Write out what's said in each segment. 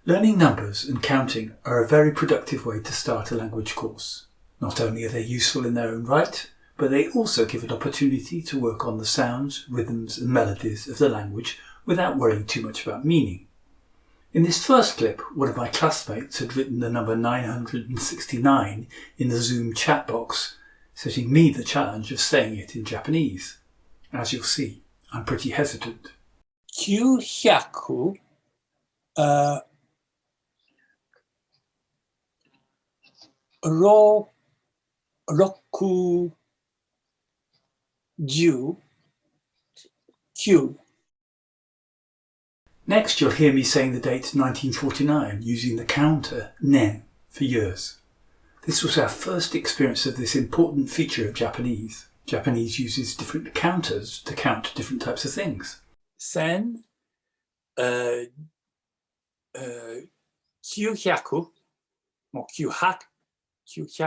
Learning numbers and counting are a very productive way to start a language course. Not only are they useful in their own right, but they also give an opportunity to work on the sounds, rhythms and melodies of the language without worrying too much about meaning. In this first clip, one of my classmates had written the number 969 in the Zoom chat box, setting me the challenge of saying it in Japanese. As you'll see, I'm pretty hesitant. 900 69. Next, you'll hear me saying the date 1949 using the counter nen for years. This was our first experience of this important feature of Japanese. Japanese uses different counters to count different types of things. 1900 もう900 40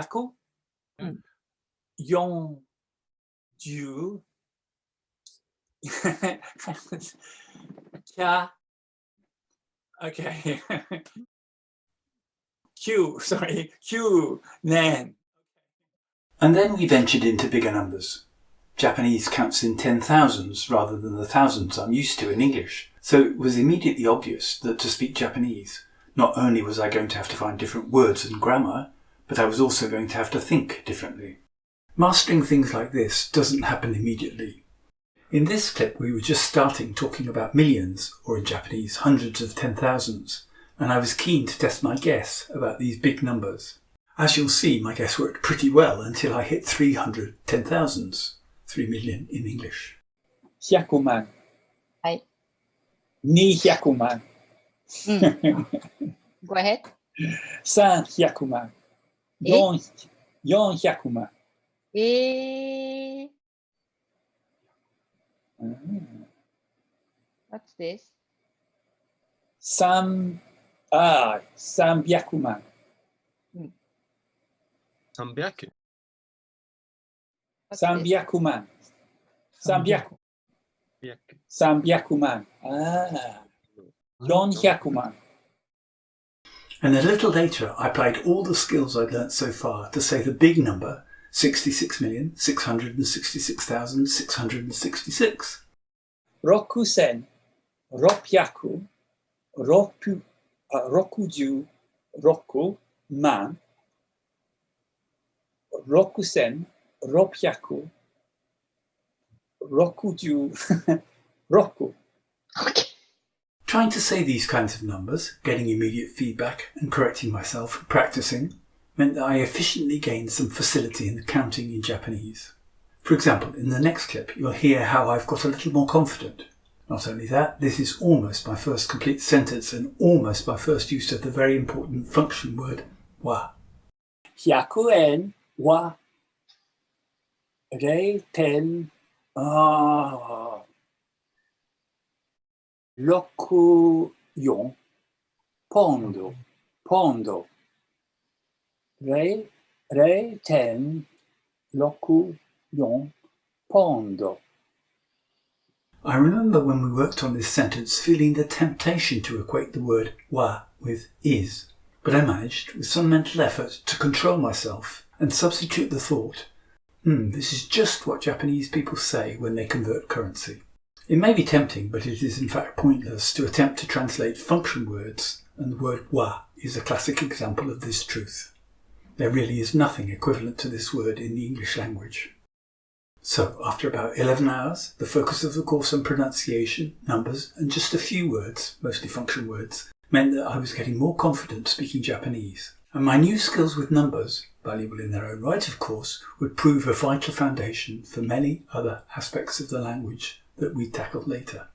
okay. Q nen. And then we ventured into bigger numbers. Japanese counts in 10,000s rather than the thousands I'm used to in English, so it was immediately obvious that to speak Japanese, not only was I going to have to find different words and grammar, but I was also going to have to think differently. Mastering things like this doesn't happen immediately. In this clip we were just starting talking about millions, or in Japanese hundreds of 10,000s, and I was keen to test my guess about these big numbers. As you'll see, my guess worked pretty well until I hit 300 10,000s, 3 million in English. 100万。はい。200万。Go ahead. 300万。400万。What's this? 300万。300? 300万。300万。400万。And a little later I applied all the skills I'd learnt so far to say the big number 66,666,666. 6666万。6666 Okay. Trying to say these kinds of numbers, getting immediate feedback and correcting myself, practicing, meant that I efficiently gained some facility in counting in Japanese. For example, in the next clip you'll hear how I've got a little more confident. Not only that, this is almost my first complete sentence and almost my first use of the very important function word wa. 100円は0.64 ポンド。0.64 ポンド。I remember when we worked on this sentence feeling the temptation to equate the word wa with is, but I managed, with some mental effort, to control myself and substitute the thought, this is just what Japanese people say when they convert currency. It may be tempting, but it is in fact pointless to attempt to translate function words, and the word wa is a classic example of this truth. There really is nothing equivalent to this word in the English language. So, after about 11 hours, the focus of the course on pronunciation, numbers, and just a few words, mostly function words, meant that I was getting more confident speaking Japanese. And my new skills with numbers, valuable in their own right of course, would prove a vital foundation for many other aspects of the language that we tackle later.